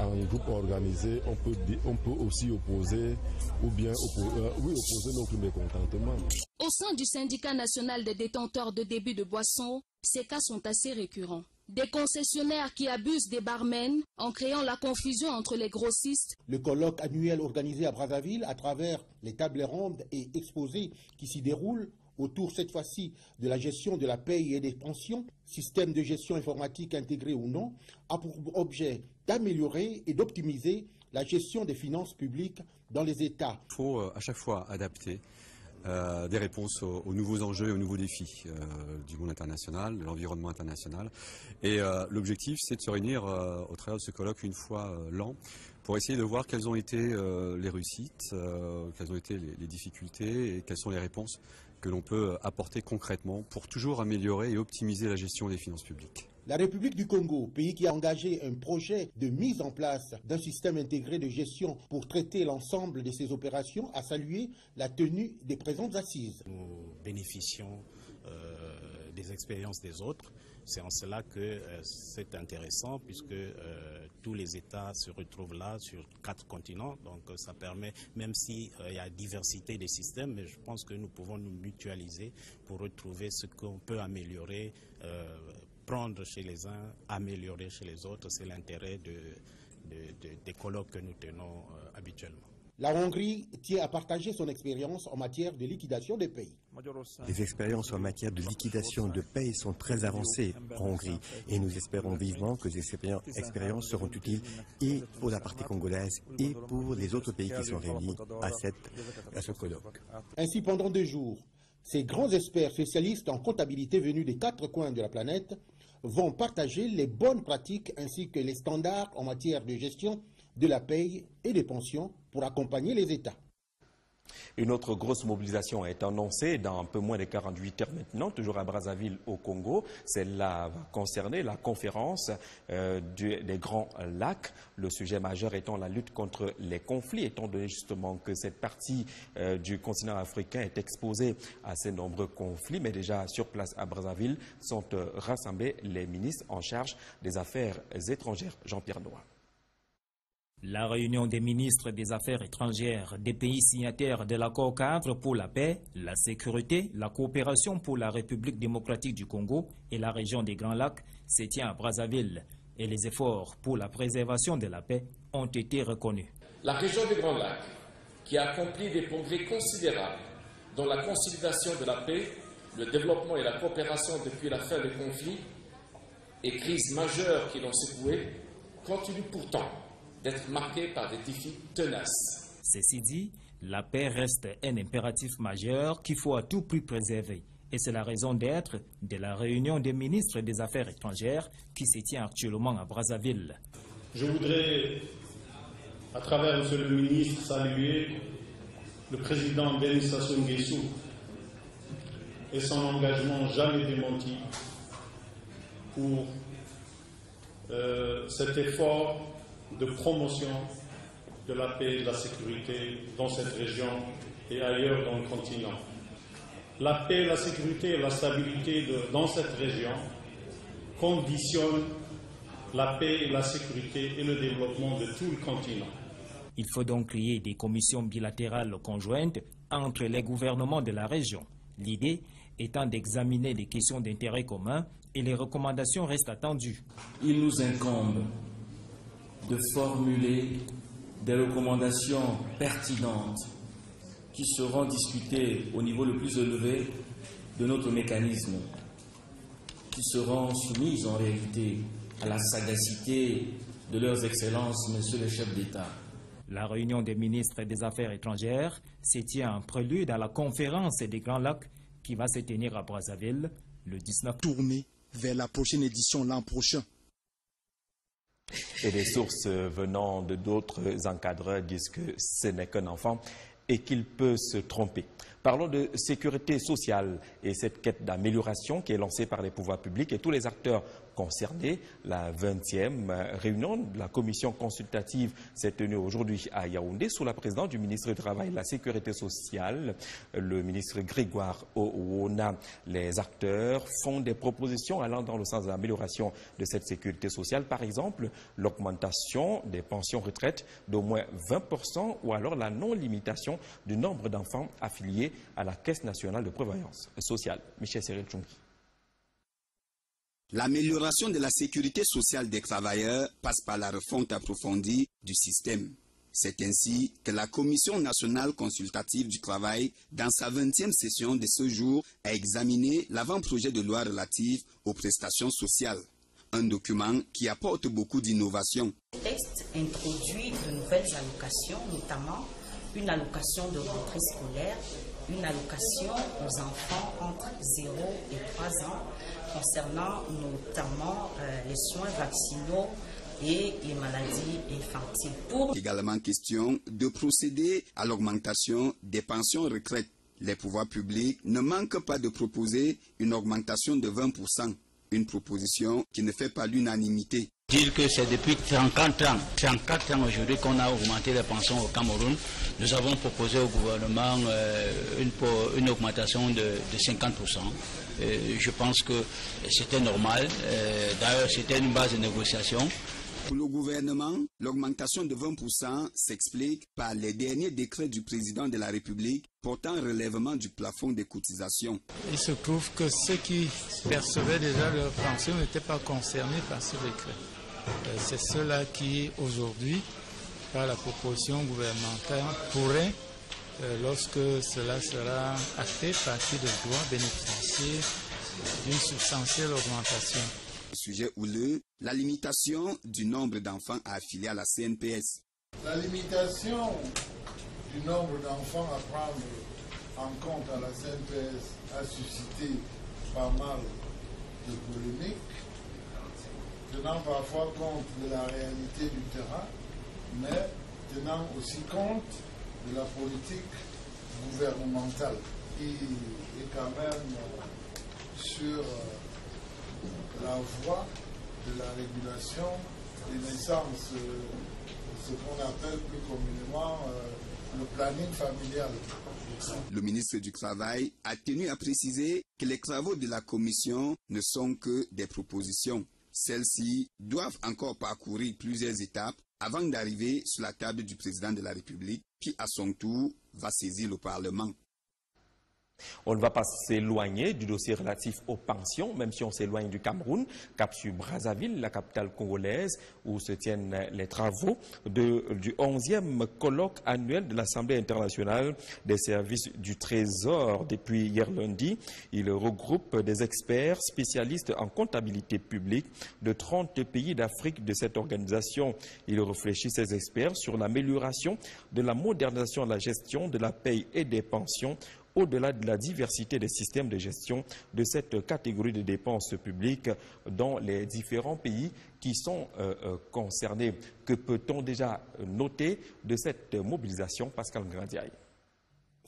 en groupe organisé, on peut aussi opposer opposer notre mécontentement. Au sein du syndicat national des détenteurs de débits de boissons, ces cas sont assez récurrents. Des concessionnaires qui abusent des barmen en créant la confusion entre les grossistes. Le colloque annuel organisé à Brazzaville à travers les tables rondes et exposés qui s'y déroulent autour cette fois-ci de la gestion de la paye et des pensions, système de gestion informatique intégré ou non, a pour objet d'améliorer et d'optimiser la gestion des finances publiques dans les États. Il faut à chaque fois adapter des réponses aux nouveaux enjeux et aux nouveaux défis du monde international, de l'environnement international. Et l'objectif, c'est de se réunir au travers de ce colloque une fois l'an pour essayer de voir quelles ont été les réussites, quelles ont été les difficultés et quelles sont les réponses que l'on peut apporter concrètement pour toujours améliorer et optimiser la gestion des finances publiques. La République du Congo, pays qui a engagé un projet de mise en place d'un système intégré de gestion pour traiter l'ensemble de ses opérations, a salué la tenue des présentes assises. Nous bénéficions des expériences des autres. C'est en cela que c'est intéressant puisque tous les États se retrouvent là sur 4 continents. Donc ça permet, même s'il y a diversité des systèmes, mais je pense que nous pouvons nous mutualiser pour retrouver ce qu'on peut améliorer, prendre chez les uns, améliorer chez les autres. C'est l'intérêt des colloques que nous tenons habituellement. La Hongrie tient à partager son expérience en matière de liquidation des pays. Les expériences en matière de liquidation de pays sont très avancées en Hongrie et nous espérons vivement que ces expériences seront utiles et pour la partie congolaise et pour les autres pays qui sont réunis à ce colloque. Ainsi, pendant 2 jours, ces grands experts spécialistes en comptabilité venus des 4 coins de la planète vont partager les bonnes pratiques ainsi que les standards en matière de gestion de la paye et des pensions pour accompagner les États. Une autre grosse mobilisation est annoncée dans un peu moins de 48 heures maintenant, toujours à Brazzaville au Congo. Celle-là va concerner la conférence des Grands Lacs. Le sujet majeur étant la lutte contre les conflits, étant donné justement que cette partie du continent africain est exposée à ces nombreux conflits. Mais déjà sur place à Brazzaville sont rassemblés les ministres en charge des Affaires étrangères. Jean-Pierre Noir. La réunion des ministres des Affaires étrangères des pays signataires de l'accord cadre pour la paix, la sécurité, la coopération pour la République démocratique du Congo et la région des Grands Lacs se tient à Brazzaville et les efforts pour la préservation de la paix ont été reconnus. La région des Grands Lacs, qui a accompli des progrès considérables dans la consolidation de la paix, le développement et la coopération depuis la fin des conflits et crises majeures qui l'ont secoué, continue pourtant d'être marqué par des défis tenaces. Ceci dit, la paix reste un impératif majeur qu'il faut à tout prix préserver. Et c'est la raison d'être de la réunion des ministres des Affaires étrangères qui se tient actuellement à Brazzaville. Je voudrais, à travers Monsieur le ministre, saluer le président Denis Sassou Nguesso et son engagement jamais démenti pour cet effort de promotion de la paix et de la sécurité dans cette région et ailleurs dans le continent. La paix, la sécurité et la stabilité dans cette région conditionnent la paix et la sécurité et le développement de tout le continent. Il faut donc créer des commissions bilatérales conjointes entre les gouvernements de la région. L'idée étant d'examiner les questions d'intérêt commun et les recommandations restent attendues. Il nous incombe de formuler des recommandations pertinentes qui seront discutées au niveau le plus élevé de notre mécanisme, qui seront soumises en réalité à la sagacité de leurs excellences, messieurs les chefs d'État. La réunion des ministres des Affaires étrangères se tient en prélude à la conférence des Grands Lacs qui va se tenir à Brazzaville le 19. Tourner vers la prochaine édition l'an prochain. Et des sources venant de d'autres encadreurs disent que ce n'est qu'un enfant et qu'il peut se tromper. Parlons de sécurité sociale et cette quête d'amélioration qui est lancée par les pouvoirs publics et tous les acteurs concernés. La 20e réunion de la commission consultative s'est tenue aujourd'hui à Yaoundé sous la présidence du ministre du Travail et de la Sécurité sociale, le ministre Grégoire Ouona. Les acteurs font des propositions allant dans le sens de l'amélioration de cette sécurité sociale. Par exemple, l'augmentation des pensions retraite d'au moins 20% ou alors la non-limitation du nombre d'enfants affiliés à la Caisse nationale de prévoyance sociale. Michel Cyril Tchongi. L'amélioration de la sécurité sociale des travailleurs passe par la refonte approfondie du système. C'est ainsi que la Commission nationale consultative du travail, dans sa 20e session de ce jour, a examiné l'avant-projet de loi relative aux prestations sociales. Un document qui apporte beaucoup d'innovations. Le texte introduit de nouvelles allocations, notamment une allocation de rentrée scolaire, une allocation aux enfants entre 0 et 3 ans, concernant notamment les soins vaccinaux et les maladies infantiles. Également question de procéder à l'augmentation des pensions retraite. Les pouvoirs publics ne manquent pas de proposer une augmentation de 20%, une proposition qui ne fait pas l'unanimité. Dire que c'est depuis 34 ans aujourd'hui qu'on a augmenté les pensions au Cameroun. Nous avons proposé au gouvernement une augmentation de 50%. Je pense que c'était normal. D'ailleurs, c'était une base de négociation. Pour le gouvernement, l'augmentation de 20% s'explique par les derniers décrets du président de la République portant relèvement du plafond des cotisations. Il se trouve que ceux qui percevaient déjà leur pension n'étaient pas concernés par ce décret. C'est ceux-là qui, aujourd'hui, par la proposition gouvernementale pourrait, lorsque cela sera acté, partir de droit bénéficier d'une substantielle augmentation. Sujet houleux, la limitation du nombre d'enfants affiliés à la CNPS. La limitation du nombre d'enfants à prendre en compte à la CNPS a suscité pas mal de polémiques, tenant parfois compte de la réalité du terrain, mais tenant aussi compte de la politique gouvernementale qui est quand même sur la voie de la régulation des naissances, ce qu'on appelle plus communément le planning familial. Le ministre du Travail a tenu à préciser que les travaux de la commission ne sont que des propositions. Celles-ci doivent encore parcourir plusieurs étapes avant d'arriver sur la table du président de la République qui, à son tour, va saisir le Parlement. On ne va pas s'éloigner du dossier relatif aux pensions, même si on s'éloigne du Cameroun, cap sur Brazzaville, la capitale congolaise, où se tiennent les travaux du 11e colloque annuel de l'Assemblée internationale des services du Trésor. Depuis hier lundi, il regroupe des experts spécialistes en comptabilité publique de 30 pays d'Afrique de cette organisation. Il réfléchit, ces experts, sur l'amélioration de la modernisation de la gestion de la paye et des pensions au-delà de la diversité des systèmes de gestion de cette catégorie de dépenses publiques dans les différents pays qui sont concernés. Que peut-on déjà noter de cette mobilisation, Pascal Ngrandiaï?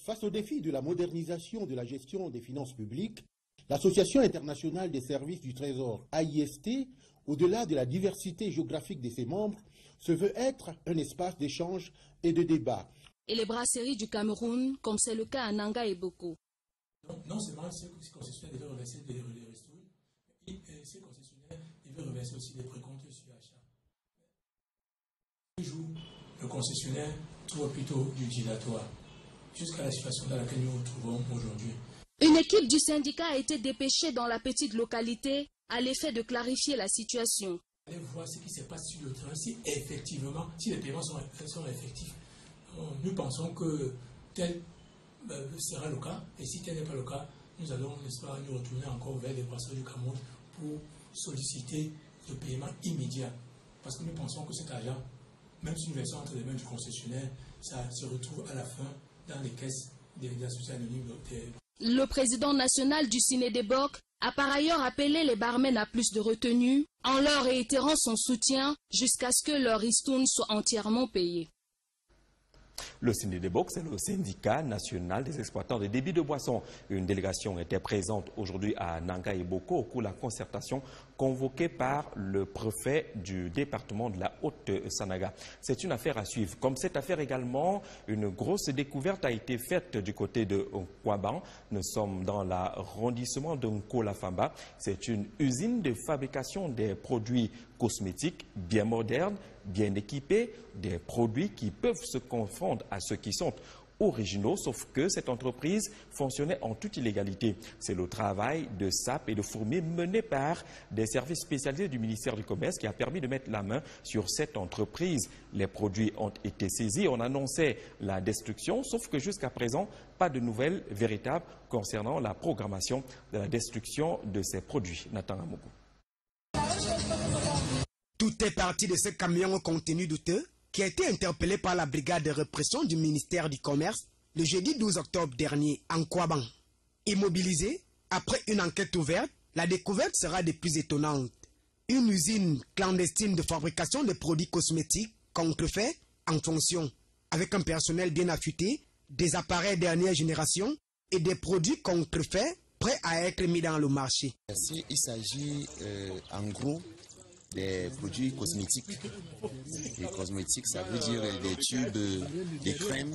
Face au défi de la modernisation de la gestion des finances publiques, l'Association internationale des services du Trésor, AIST, au-delà de la diversité géographique de ses membres, se veut être un espace d'échange et de débat. Et les brasseries du Cameroun, comme c'est le cas à Nanga et Boko. Non seulement ces concessionnaires devaient reverser des restos, mais ces concessionnaires devaient reverser aussi des précomptes sur achat. Toujours, le concessionnaire trouve plutôt du dilatoire, jusqu'à la situation dans laquelle nous nous trouvons aujourd'hui. Une équipe du syndicat a été dépêchée dans la petite localité à l'effet de clarifier la situation. Allez voir ce qui se passe sur le terrain, si effectivement, si les paiements sont effectifs. Nous pensons que tel sera le cas, et si tel n'est pas le cas, nous allons, n'est-ce pas, nous retourner encore vers les brasseries du Cameroun pour solliciter le paiement immédiat. Parce que nous pensons que cet argent, même si nous versons entre les mains du concessionnaire, ça se retrouve à la fin dans les caisses des associations anonymes. Le président national du Ciné-Déboc a par ailleurs appelé les barmen à plus de retenue en leur réitérant son soutien jusqu'à ce que leur ristourne soit entièrement payée. Le Ciné-Déboc, c'est le syndicat national des exploitants de débit de boissons. Une délégation était présente aujourd'hui à Nanga et Boko au cours de la concertation convoquée par le préfet du département de la Haute-Sanaga. C'est une affaire à suivre. Comme cette affaire également, une grosse découverte a été faite du côté de Nkwaban. Nous sommes dans l'arrondissement de Nkolafamba. C'est une usine de fabrication des produits cosmétiques bien modernes, bien équipés, des produits qui peuvent se confondre à ceux qui sont originaux, sauf que cette entreprise fonctionnait en toute illégalité. C'est le travail de sape et de fourmi mené par des services spécialisés du ministère du Commerce qui a permis de mettre la main sur cette entreprise. Les produits ont été saisis, on annonçait la destruction, sauf que jusqu'à présent, pas de nouvelles véritables concernant la programmation de la destruction de ces produits. Nathan Amougou. Tout est parti de ce camion au contenu douteux qui a été interpellé par la brigade de répression du ministère du Commerce le jeudi 12 octobre dernier en Nkwaban. Immobilisé, après une enquête ouverte, la découverte sera des plus étonnantes. Une usine clandestine de fabrication de produits cosmétiques contrefaits en fonction, avec un personnel bien affûté, des appareils dernière génération et des produits contrefaits prêts à être mis dans le marché. Ici, il s'agit en gros des produits cosmétiques. Les cosmétiques, ça veut dire des tubes, des crèmes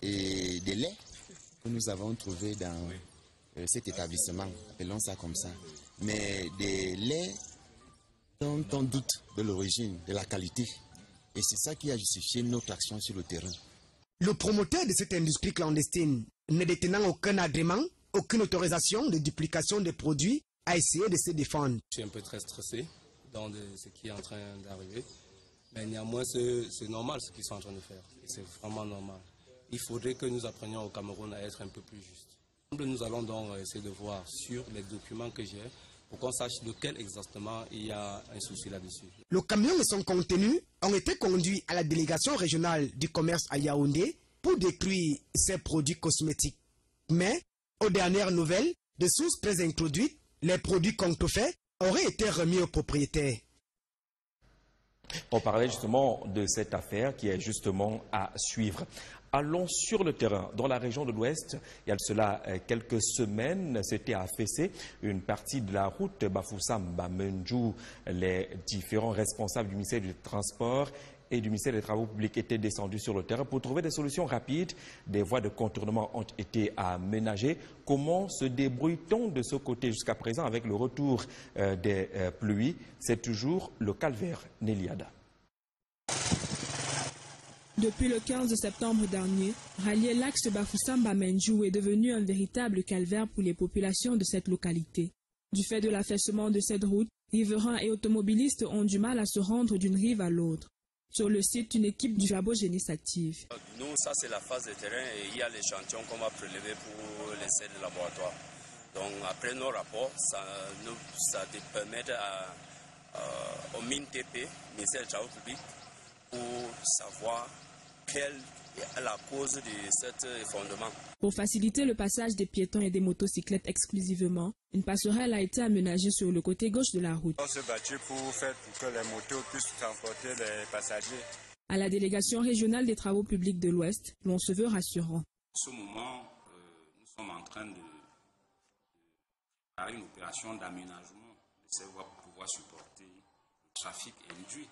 et des laits que nous avons trouvés dans cet établissement, appelons ça comme ça. Mais des laits dont on doute de l'origine, de la qualité. Et c'est ça qui a justifié notre action sur le terrain. Le promoteur de cette industrie clandestine, ne détenant aucun agrément, aucune autorisation de duplication des produits, a essayé de se défendre. Je suis un peu très stressé dans ce qui est en train d'arriver. Mais néanmoins, c'est normal ce qu'ils sont en train de faire. C'est vraiment normal. Il faudrait que nous apprenions au Cameroun à être un peu plus justes. Nous allons donc essayer de voir sur les documents que j'ai pour qu'on sache lequel exactement il y a un souci là-dessus. Le camion et son contenu ont été conduits à la délégation régionale du commerce à Yaoundé pour détruire ces produits cosmétiques. Mais, aux dernières nouvelles, de sources très introduites, les produits contrefaits auraient été remis aux propriétaires. On parlait justement de cette affaire qui est justement à suivre. Allons sur le terrain. Dans la région de l'Ouest, il y a de cela quelques semaines, c'était à Fessé, une partie de la route Bafoussam-Bamenjou. Les différents responsables du ministère du Transport et du ministère des Travaux publics étaient descendus sur le terrain pour trouver des solutions rapides. Des voies de contournement ont été aménagées. Comment se débrouille-t-on de ce côté jusqu'à présent avec le retour des pluies? C'est toujours le calvaire. Néliada. Depuis le 15 septembre dernier, rallier l'axe de Bafoussam-Bamenjou est devenu un véritable calvaire pour les populations de cette localité. Du fait de l'affaissement de cette route, riverains et automobilistes ont du mal à se rendre d'une rive à l'autre. Sur le site, une équipe du Jabo Génie s'active. Nous, ça c'est la phase de terrain et il y a l'échantillon qu'on va prélever pour l'essai de laboratoire. Donc après nos rapports, ça permet au MINTP, ministère des Travaux publics, pour savoir quelle est la cause de cet effondrement. Pour faciliter le passage des piétons et des motocyclettes exclusivement, une passerelle a été aménagée sur le côté gauche de la route. On s'est battu pour que les motos puissent transporter les passagers. À la délégation régionale des travaux publics de l'Ouest, l'on se veut rassurant. En ce moment, nous sommes en train de faire une opération d'aménagement de ces voies pour pouvoir supporter le trafic induit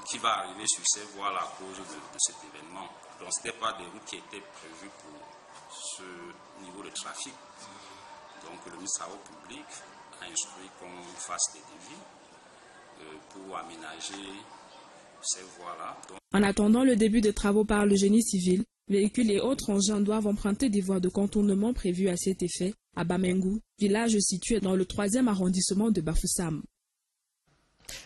qui va arriver sur ces voies-là à cause de cet événement. Donc ce n'était pas des routes qui étaient prévues pour ce niveau de trafic. Donc le ministre des Travaux publics a instruit qu'on fasse des devis pour aménager ces voies-là. En attendant le début des travaux par le génie civil, véhicules et autres engins doivent emprunter des voies de contournement prévues à cet effet à Bamenjou, village situé dans le 3e arrondissement de Bafoussam.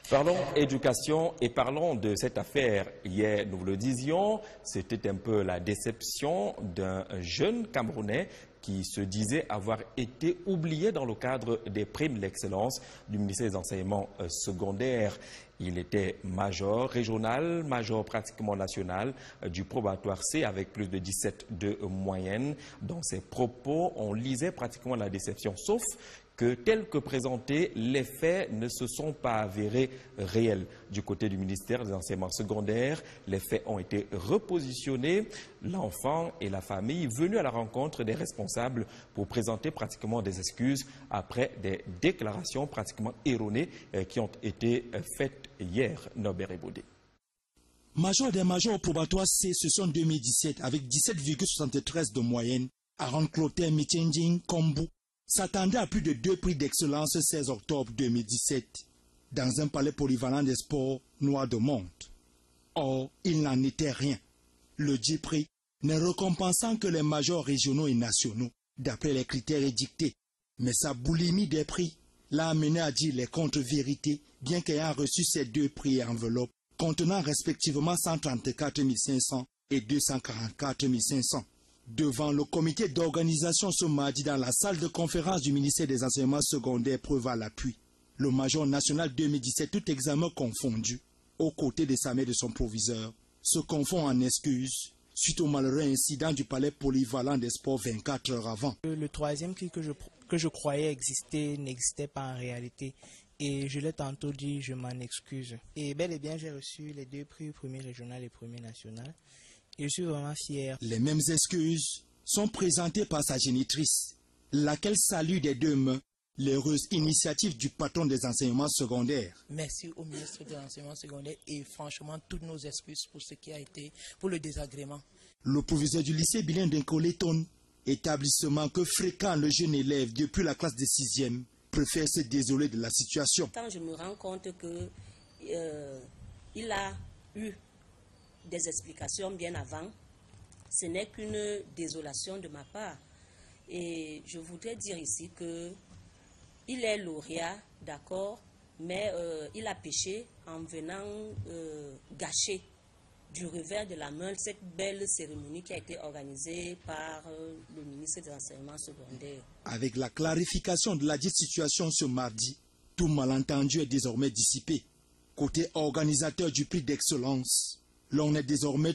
Parlons éducation et parlons de cette affaire. Hier, nous vous le disions, c'était un peu la déception d'un jeune Camerounais qui se disait avoir été oublié dans le cadre des primes d'excellence du ministère des Enseignements secondaires. Il était major régional, major pratiquement national du probatoire C avec plus de 17 de moyenne. Dans ses propos, on lisait pratiquement la déception, sauf que tels que présentés, les faits ne se sont pas avérés réels. Du côté du ministère des Enseignements secondaires, les faits ont été repositionnés. L'enfant et la famille venus à la rencontre des responsables pour présenter pratiquement des excuses après des déclarations pratiquement erronées qui ont été faites hier. Norbert Ebodé. Major des majors probatoires C, session 2017 avec 17,73 de moyenne, Aaron Clotaire Michending Kombu s'attendait à plus de 2 prix d'excellence 16 octobre 2017 dans un palais polyvalent des sports Noir de Monde. Or, il n'en était rien. Le dit prix ne récompensant que les majors régionaux et nationaux d'après les critères édictés. Mais sa boulimie des prix l'a amené à dire les contre-vérités, bien qu'ayant reçu ces 2 prix et enveloppes contenant respectivement 134 500 et 244 500. Devant le comité d'organisation ce mardi dans la salle de conférence du ministère des Enseignements secondaires, preuve à l'appui. Le major national 2017, tout examen confondu, aux côtés de sa mère et de son proviseur, se confond en excuses suite au malheureux incident du palais polyvalent des sports 24 heures avant. Le 3e cri que je croyais exister n'existait pas en réalité. Et je l'ai tantôt dit, je m'en excuse. Et bel et bien, j'ai reçu les 2 prix, premier régional et premier national. Et je suis vraiment fier. Les mêmes excuses sont présentées par sa génitrice, laquelle salue des 2 mains l'heureuse initiative du patron des enseignements secondaires. Merci au ministre des enseignements secondaires et franchement, toutes nos excuses pour ce qui a été, pour le désagrément. Le proviseur du lycée bilingue d'Incoléton, établissement que fréquente le jeune élève depuis la classe de 6e, préfère se désoler de la situation. Quand je me rends compte qu'il a eu des explications bien avant, ce n'est qu'une désolation de ma part. Et je voudrais dire ici qu'il est lauréat, d'accord, Mais il a péché en venant gâcher du revers de la main cette belle cérémonie qui a été organisée par le ministre des Enseignements secondaires. Avec la clarification de la dite situation ce mardi, tout malentendu est désormais dissipé. Côté organisateur du prix d'excellence, l'on est désormais